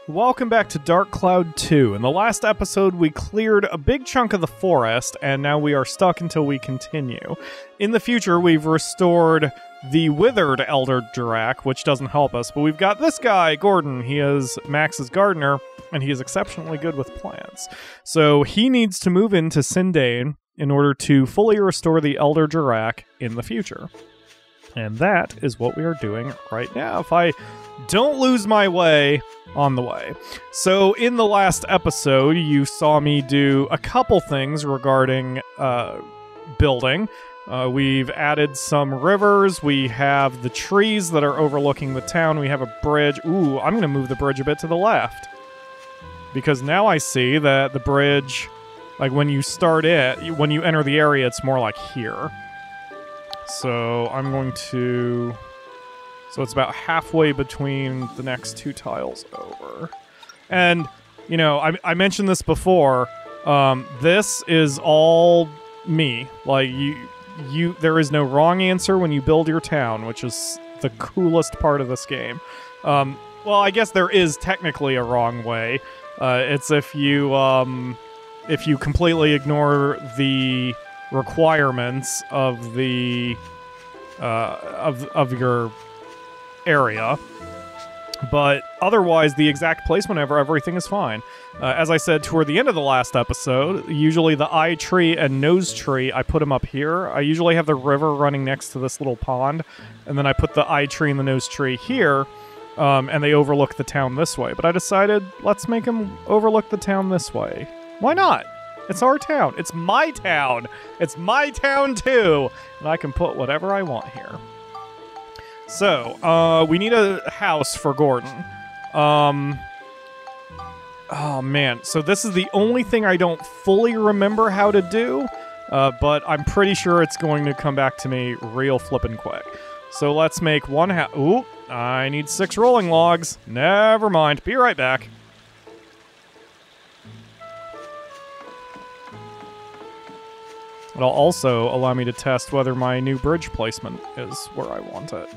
Welcome back to Dark Cloud 2. In the last episode, we cleared a big chunk of the forest, and now we are stuck until we continue. In the future, we've restored the withered Elder Dirac, which doesn't help us, but we've got this guy, Gordon. He is Max's gardener, and he is exceptionally good with plants. So he needs to move into Sindain in order to fully restore the Elder Dirac in the future. And that is what we are doing right now. If I don't lose my way on the way. So in the last episode, you saw me do a couple things regarding building. We've added some rivers. We have the trees that are overlooking the town. We have a bridge. Ooh, I'm going to move the bridge a bit to the left. Because now I see that the bridge, like when you start it, when you enter the area, it's more like here. So I'm going to... So it's about halfway between the next two tiles over. And, you know, I mentioned this before. This is all me. Like, there is no wrong answer when you build your town, which is the coolest part of this game. Well, I guess there is technically a wrong way. It's if you completely ignore the requirements of the of your area, but otherwise the exact placement of everything is fine. As I said toward the end of the last episode, usually the eye tree and nose tree, I put them up here. I usually have the river running next to this little pond, and then I put the eye tree and the nose tree here, and they overlook the town this way. But I decided, let's make them overlook the town this way. Why not? It's our town. It's my town. It's my town too, and I can put whatever I want here. So, we need a house for Gordon. Oh man, so this is the only thing I don't fully remember how to do, but I'm pretty sure it's going to come back to me real flippin' quick. So let's make one house. Ooh, I need 6 rolling logs. Never mind, be right back. It'll also allow me to test whether my new bridge placement is where I want it.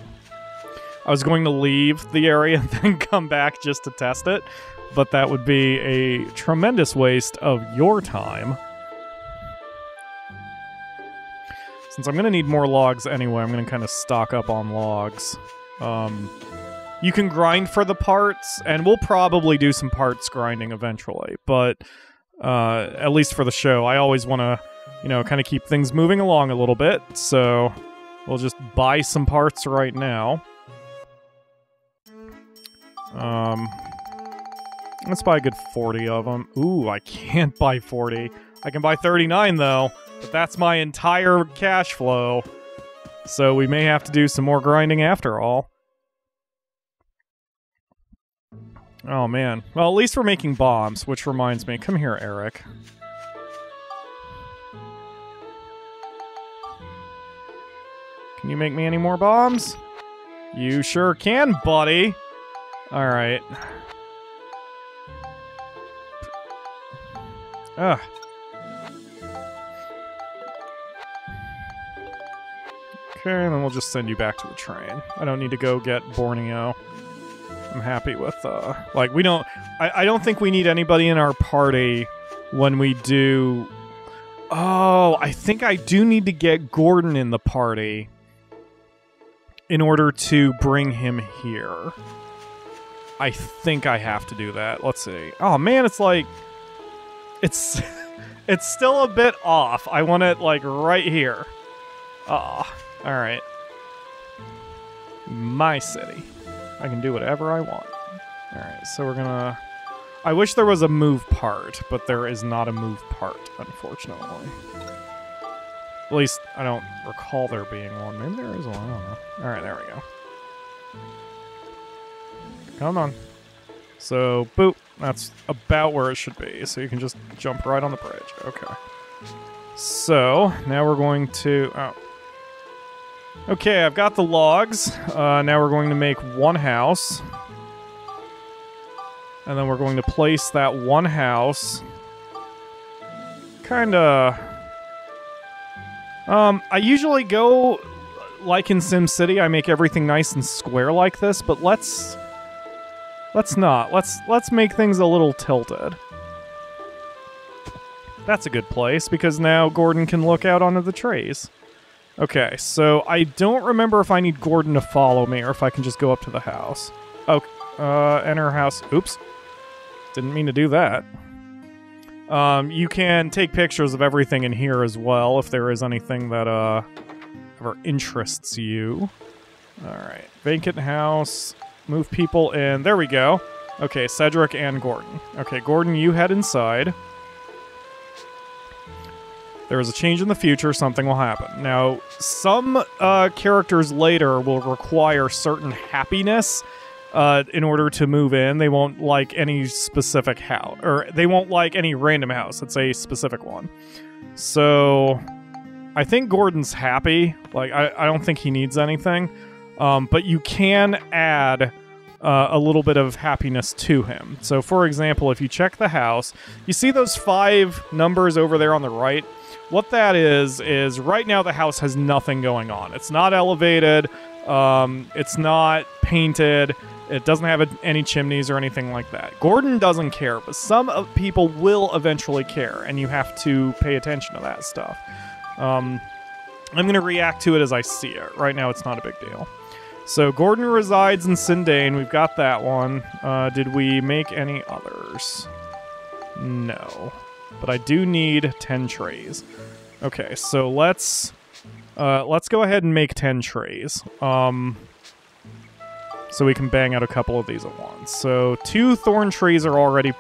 I was going to leave the area and then come back just to test it, but that would be a tremendous waste of your time. Since I'm going to need more logs anyway, I'm going to kind of stock up on logs. You can grind for the parts, and we'll probably do some parts grinding eventually, but at least for the show, I always want to, you know, kind of keep things moving along a little bit, so we'll just buy some parts right now. Let's buy a good 40 of them. Ooh, I can't buy 40. I can buy 39 though, but that's my entire cash flow. So we may have to do some more grinding after all. Oh man. Well, at least we're making bombs, which reminds me. Come here, Eric. Can you make me any more bombs? You sure can, buddy. Alright. Ugh. Okay, and then we'll just send you back to the train. I don't need to go get Borneo. I'm happy with, like, we don't... I don't think we need anybody in our party when we do... Oh, I think I do need to get Gordon in the party in order to bring him here. I think I have to do that. Let's see. Oh man, it's like... It's still a bit off. I want it, like, right here. Ah, alright. My city. I can do whatever I want. Alright, so we're gonna... I wish there was a move part, but there is not a move part, unfortunately. At least, I don't recall there being one. Maybe there is one, I don't know. Alright, there we go. Come on. So, boop. That's about where it should be. So you can just jump right on the bridge. Okay. So, now we're going to... Oh. Okay, I've got the logs. Now we're going to make one house. And then we're going to place that one house. Kinda... I usually go, like in SimCity, I make everything nice and square like this, but let's Let's not. Let's make things a little tilted. That's a good place, because now Gordon can look out onto the trees. Okay, so I don't remember if I need Gordon to follow me or if I can just go up to the house. Oh, enter house. Oops. Didn't mean to do that. You can take pictures of everything in here as well if there is anything that ever interests you. Alright, vacant house. Move people in. There we go. Okay, Cedric and Gordon. Okay, Gordon, you head inside. There is a change in the future, something will happen. Now, some characters later will require certain happiness in order to move in. They won't like any specific house, or they won't like any random house. It's a specific one. So, I think Gordon's happy. Like, I don't think he needs anything. But you can add a little bit of happiness to him. So, for example, if you check the house, you see those 5 numbers over there on the right? What that is right now the house has nothing going on. It's not elevated, it's not painted, it doesn't have any chimneys or anything like that. Gordon doesn't care, but some people will eventually care, and you have to pay attention to that stuff. I'm going to react to it as I see it. Right now it's not a big deal. So Gordon resides in Sindain, we've got that one. Did we make any others? No. But I do need 10 trays. Okay, so let's go ahead and make 10 trays. So we can bang out a couple of these at once. So 2 thorn trees are already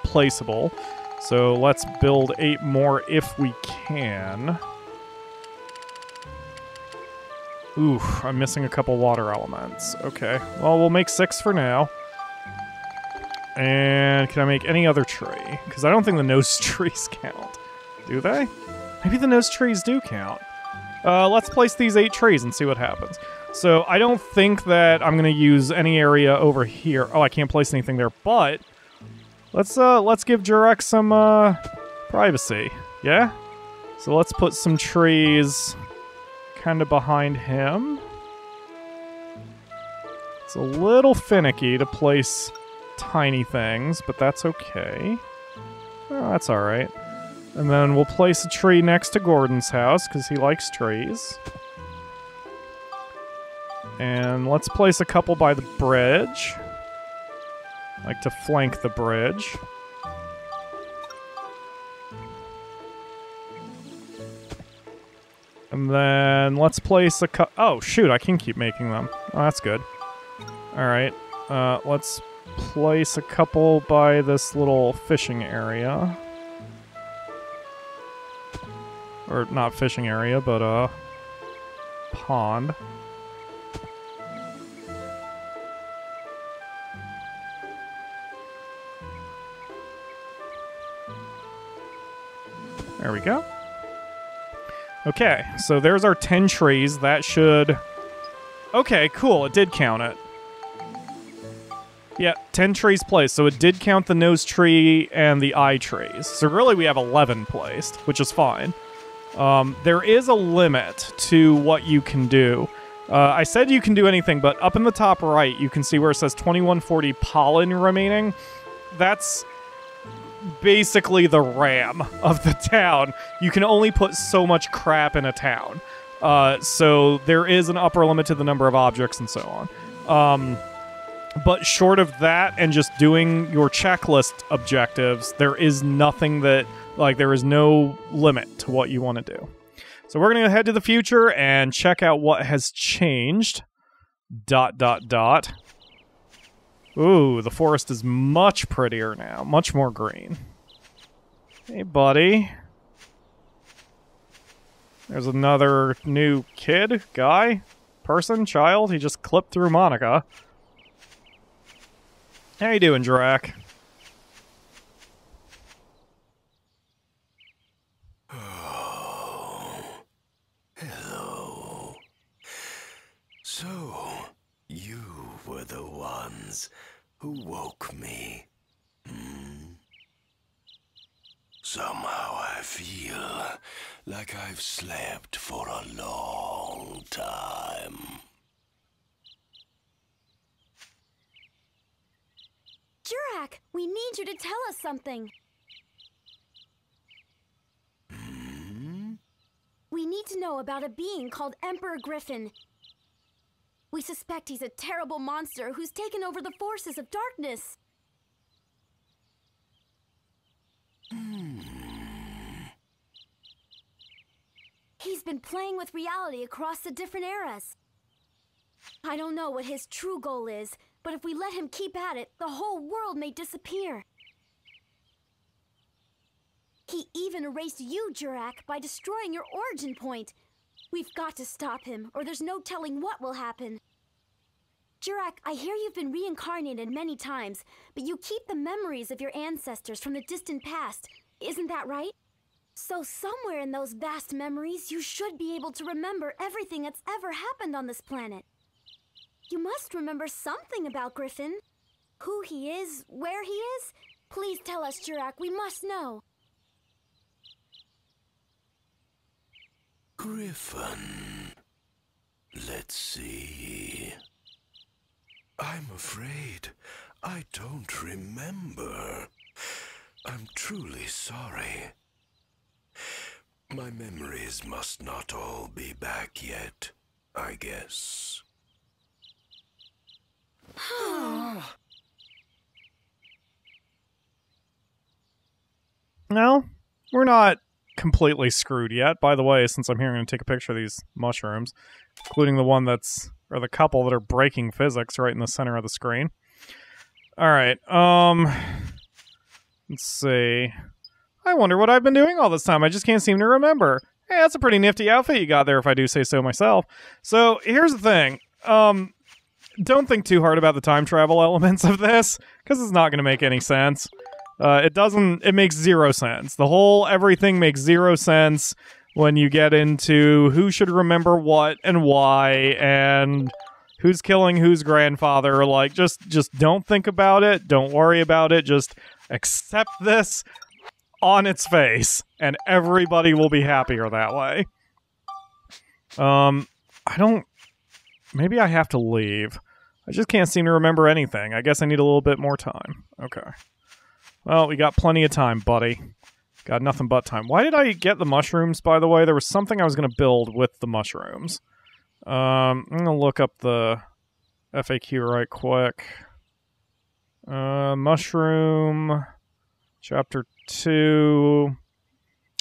placeable. So let's build 8 more if we can. Ooh, I'm missing a couple water elements. Okay, well, we'll make 6 for now. And can I make any other tree? Because I don't think the nose trees count. Do they? Maybe the nose trees do count. Let's place these 8 trees and see what happens. So I don't think that I'm going to use any area over here. Oh, I can't place anything there, but let's give Jurek some privacy. Yeah? So let's put some trees kind of behind him. It's a little finicky to place tiny things, but that's okay. Oh, that's alright. And then we'll place a tree next to Gordon's house, because he likes trees. And let's place a couple by the bridge. Like to flank the bridge. And then let's place a oh, shoot, I can keep making them. Oh, that's good. Alright, let's place a couple by this little fishing area. Or not fishing area, but pond. There we go. Okay, so there's our 10 trees. That should... Okay, cool, it did count it. Yeah, 10 trees placed, so it did count the nose tree and the eye trees. So really we have 11 placed, which is fine. There is a limit to what you can do. I said you can do anything, but up in the top right, you can see where it says 2140 pollen remaining. That's basically the RAM of the town. You can only put so much crap in a town. So there is an upper limit to the number of objects and so on. But short of that and just doing your checklist objectives, there is nothing that, like, there is no limit to what you want to do. So we're going to head to the future and check out what has changed. ... Ooh, the forest is much prettier now. Much more green. Hey, buddy. There's another new kid, guy, person, child. He just clipped through Monica. How you doing, Drac? Oh, hello. So, you were the ones who woke me. Somehow I feel like I've slept for a long time. Jurak, we need you to tell us something. We need to know about a being called Emperor Griffin. We suspect he's a terrible monster who's taken over the forces of darkness. He's been playing with reality across the different eras. I don't know what his true goal is, but if we let him keep at it, the whole world may disappear. He even erased you, Jurak, by destroying your origin point. We've got to stop him, or there's no telling what will happen. Jurak, I hear you've been reincarnated many times, but you keep the memories of your ancestors from the distant past. Isn't that right? So somewhere in those vast memories, you should be able to remember everything that's ever happened on this planet. You must remember something about Griffin. Who he is, where he is. Please tell us, Jurak, we must know. Griffin. Let's see. I'm afraid I don't remember. I'm truly sorry. My memories must not all be back yet, I guess. No, we're not completely screwed yet. By the way, since I'm here, I'm going to take a picture of these mushrooms, including the one that's, or the couple that are breaking physics right in the center of the screen. Alright, let's see. I wonder what I've been doing all this time. I just can't seem to remember. Hey, that's a pretty nifty outfit you got there, if I do say so myself. So, here's the thing. Don't think too hard about the time travel elements of this, because it's not going to make any sense. It makes zero sense. The whole everything makes zero sense when you get into who should remember what and why, and who's killing whose grandfather. Like, just don't think about it. Don't worry about it. Just accept this on its face, and everybody will be happier that way. Maybe I have to leave. I just can't seem to remember anything. I guess I need a little bit more time. Okay. Well, we got plenty of time, buddy. Got nothing but time. Why did I get the mushrooms, by the way? There was something I was going to build with the mushrooms. I'm going to look up the FAQ right quick. Mushroom... Chapter 2...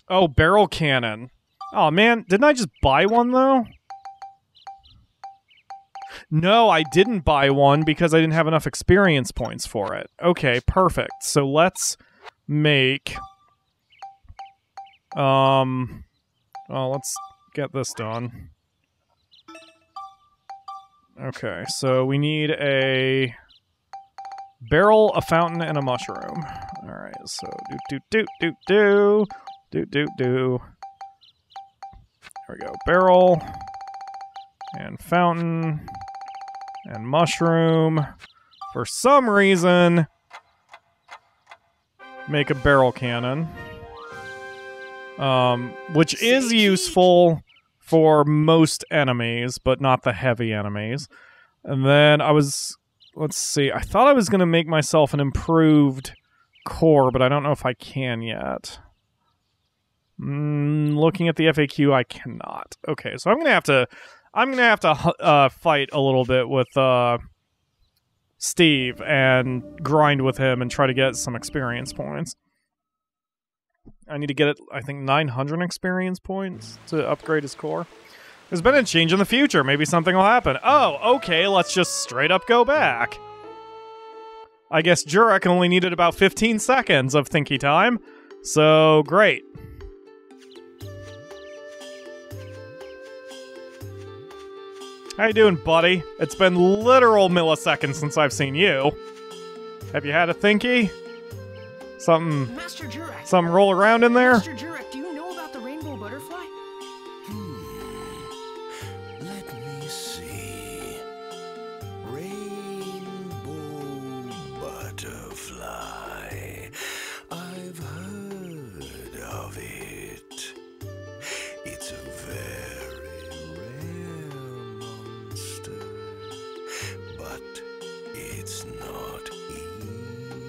Oh, barrel cannon. Oh, man. Didn't I just buy one, though? No, I didn't buy one because I didn't have enough experience points for it. Okay, perfect. So let's make... well, let's get this done. Okay, so we need a barrel, a fountain, and a mushroom. Alright, so do. There we go. Barrel, and fountain, and mushroom. For some reason, make a barrel cannon. Which is useful for most enemies, but not the heavy enemies. And then let's see, I thought I was going to make myself an improved core, but I don't know if I can yet. Looking at the FAQ, I cannot. Okay, so I'm going to have to fight a little bit with Steve and grind with him and try to get some experience points. I need to get, I think, 900 experience points to upgrade his core. There's been a change in the future. Maybe something will happen. Oh, okay, let's just straight up go back. I guess Jurak only needed about 15 seconds of thinky time. So, great. How you doing, buddy? It's been literal milliseconds since I've seen you. Have you had a thinky? Something roll around in there? Master Jurak, do you know about the rainbow butterfly? Let me see. Rainbow butterfly. I've heard of it. It's a very rare monster, but it's not evil.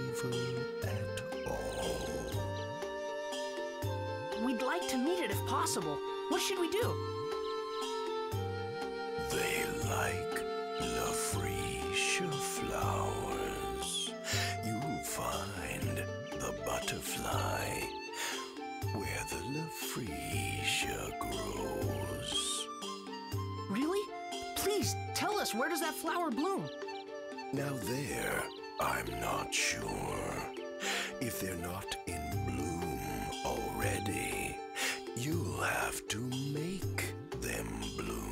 like to meet it if possible. What should we do? They like the freesia flowers. You'll find the butterfly where the freesia grows. Really? Please, tell us, where does that flower bloom? Now there, I'm not sure. If they're not in bloom already, you'll have to make them bloom.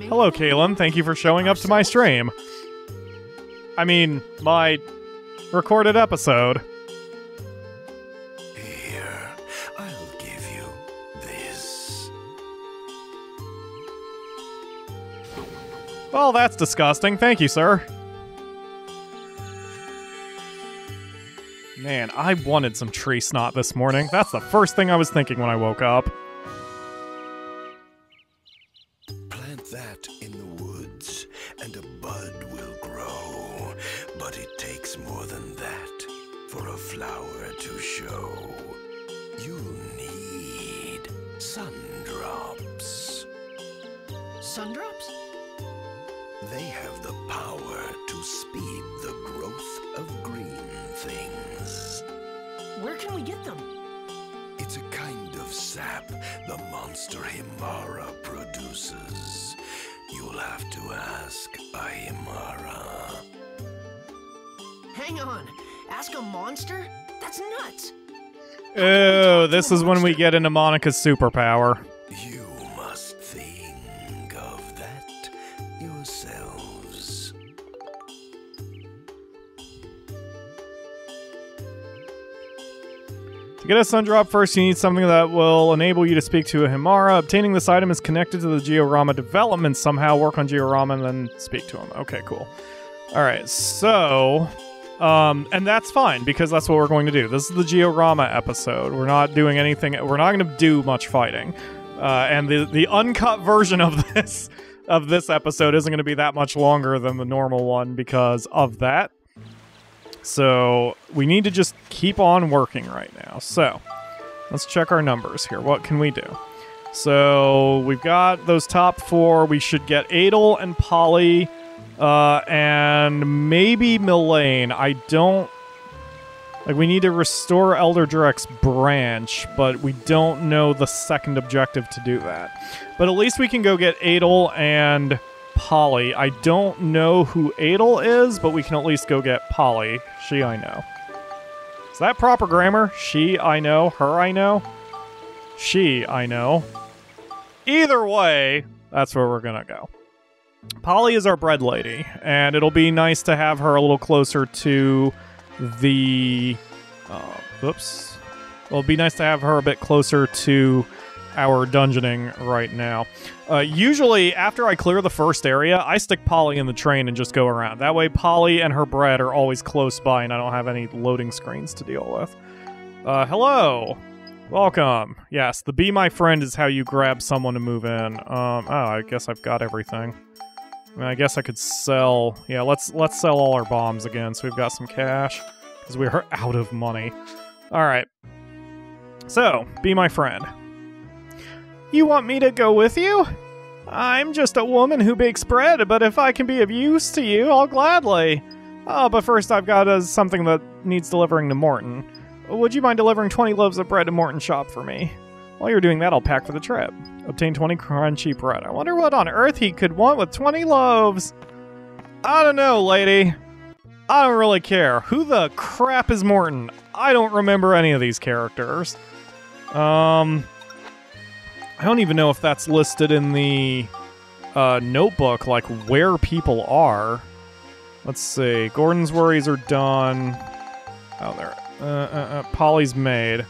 Hello, Kaylin. Thank you for showing up to my stream. I mean, my recorded episode. Here, I'll give you this. Well, that's disgusting. Thank you, sir. Man, I wanted some tree snot this morning. That's the first thing I was thinking when I woke up. Plant that in the woods, and a bud will grow. But it takes more than that for a flower to show. You'll need sundrops. Sundrops? They have the power to speed the growth of green things. Where can we get them? It's a kind of sap the monster Himara produces. You'll have to ask a Himara. Hang on. Ask a monster? That's nuts. Oh, this is when we get into Monica's superpower. You must think of that yourselves. To get a Sundrop first, you need something that will enable you to speak to a Himara. Obtaining this item is connected to the Georama development somehow. Work on Georama and then speak to him. Okay, cool. Alright, so... and that's fine, because that's what we're going to do. This is the Georama episode. We're not doing anything... We're not going to do much fighting. And the uncut version of this episode isn't going to be that much longer than the normal one because of that. So we need to just keep on working right now. So let's check our numbers here. What can we do? So we've got those top four. We should get Adel and Polly and maybe Milane. I don't... Like, we need to restore Elder Direct's branch, but we don't know the second objective to do that. But at least we can go get Adel and Polly. I don't know who Adel is, but we can at least go get Polly. She, I know. Is that proper grammar? She, I know. Her, I know. She, I know. Either way, that's where we're gonna go. Polly is our bread lady, and it'll be nice to have her a little closer to the... Oops. Well, it'd be nice to have her a bit closer to our dungeoning right now. Usually, after I clear the first area, I stick Polly in the train and just go around. That way, Polly and her bread are always close by, and I don't have any loading screens to deal with. Hello! Welcome. Yes, the Be My Friend is how you grab someone to move in. Oh, I guess I've got everything. I mean, I guess I could sell... Yeah, let's sell all our bombs again, so we've got some cash, because we are out of money. Alright. So, Be My Friend. You want me to go with you? I'm just a woman who bakes bread, but if I can be of use to you, I'll gladly. Oh, but first I've got something that needs delivering to Morton. Would you mind delivering 20 loaves of bread to Morton's shop for me? While you're doing that, I'll pack for the trip. Obtain 20 crunchy bread. I wonder what on earth he could want with 20 loaves. I don't know, lady. I don't really care. Who the crap is Morton? I don't remember any of these characters. I don't even know if that's listed in the notebook, like where people are. Let's see. Gordon's worries are done. Oh, there. Polly's made.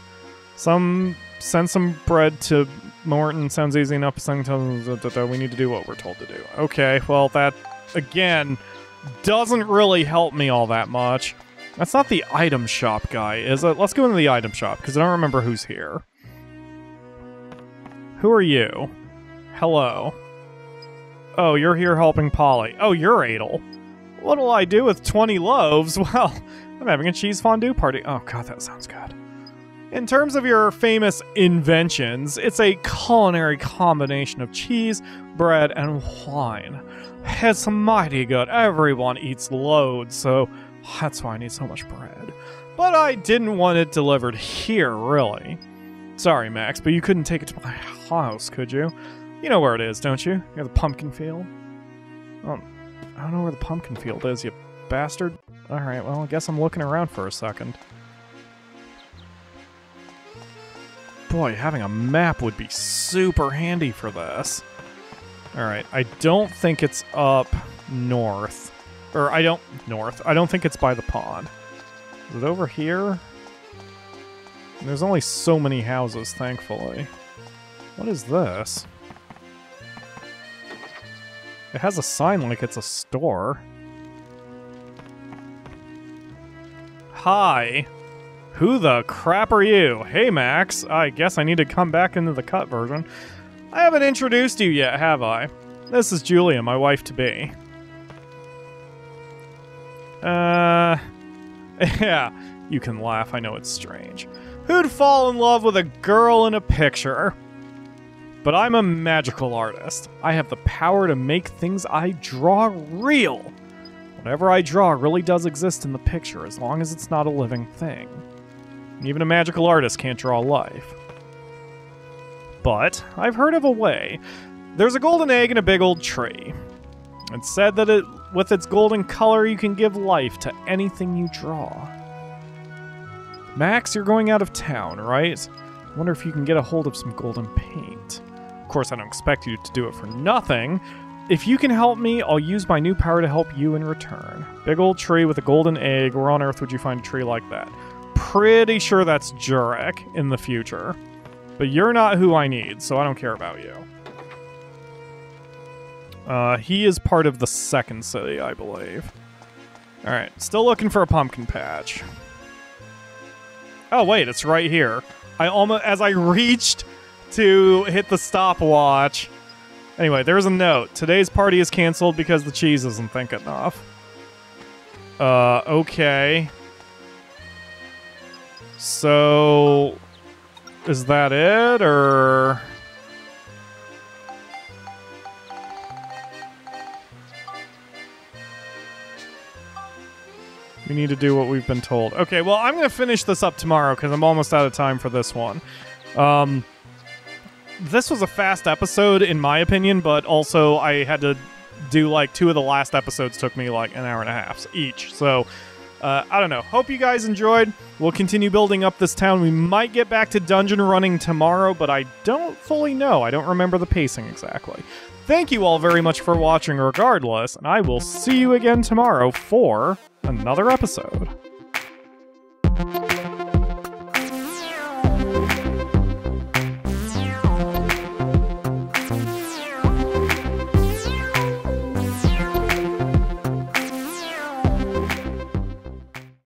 Send some bread to Morton. Sounds easy enough. We need to do what we're told to do. Okay, well, that, again, doesn't really help me all that much. That's not the item shop guy, is it? Let's go into the item shop, because I don't remember who's here. Who are you? Hello. Oh, you're here helping Polly. Oh, you're Adel. What'll I do with 20 loaves? Well, I'm having a cheese fondue party. Oh, God, that sounds good. In terms of your famous inventions, it's a culinary combination of cheese, bread, and wine. It's mighty good. Everyone eats loads, so that's why I need so much bread. But I didn't want it delivered here, really. Sorry, Max, but you couldn't take it to my house, could you? You know where it is, don't you? Near the pumpkin field? Oh, I don't know where the pumpkin field is, you bastard. Alright, well, I guess I'm looking around for a second. Boy, having a map would be super handy for this. Alright, I don't think it's up north. Or, I don't think it's by the pond. Is it over here? There's only so many houses, thankfully. What is this? It has a sign like it's a store. Hi. Who the crap are you? Hey, Max. I guess I need to come back into the cut version. I haven't introduced you yet, have I? This is Julia, my wife-to-be. Yeah, you can laugh. I know it's strange. Who'd fall in love with a girl in a picture? But I'm a magical artist. I have the power to make things I draw real. Whatever I draw really does exist in the picture, as long as it's not a living thing. Even a magical artist can't draw life. But I've heard of a way. There's a golden egg in a big old tree. It's said that with its golden color, you can give life to anything you draw. Max, you're going out of town, right? I wonder if you can get a hold of some golden paint. Of course, I don't expect you to do it for nothing. If you can help me, I'll use my new power to help you in return. Big old tree with a golden egg. Where on earth would you find a tree like that? Pretty sure that's Jurek in the future. But you're not who I need, so I don't care about you. He is part of the second city, I believe. Alright, still looking for a pumpkin patch. Oh, wait, it's right here. As I reached to hit the stopwatch. Anyway, there's a note. Today's party is canceled because the cheese isn't thick enough. Okay. So, is that it, or... We need to do what we've been told. Okay, well, I'm going to finish this up tomorrow because I'm almost out of time for this one. This was a fast episode, in my opinion, but also I had to do, like, 2 of the last episodes took me, like, an hour and a half each. So, I don't know. Hope you guys enjoyed. We'll continue building up this town. We might get back to dungeon running tomorrow, but I don't fully know. I don't remember the pacing exactly. Thank you all very much for watching regardless, and I will see you again tomorrow for another episode.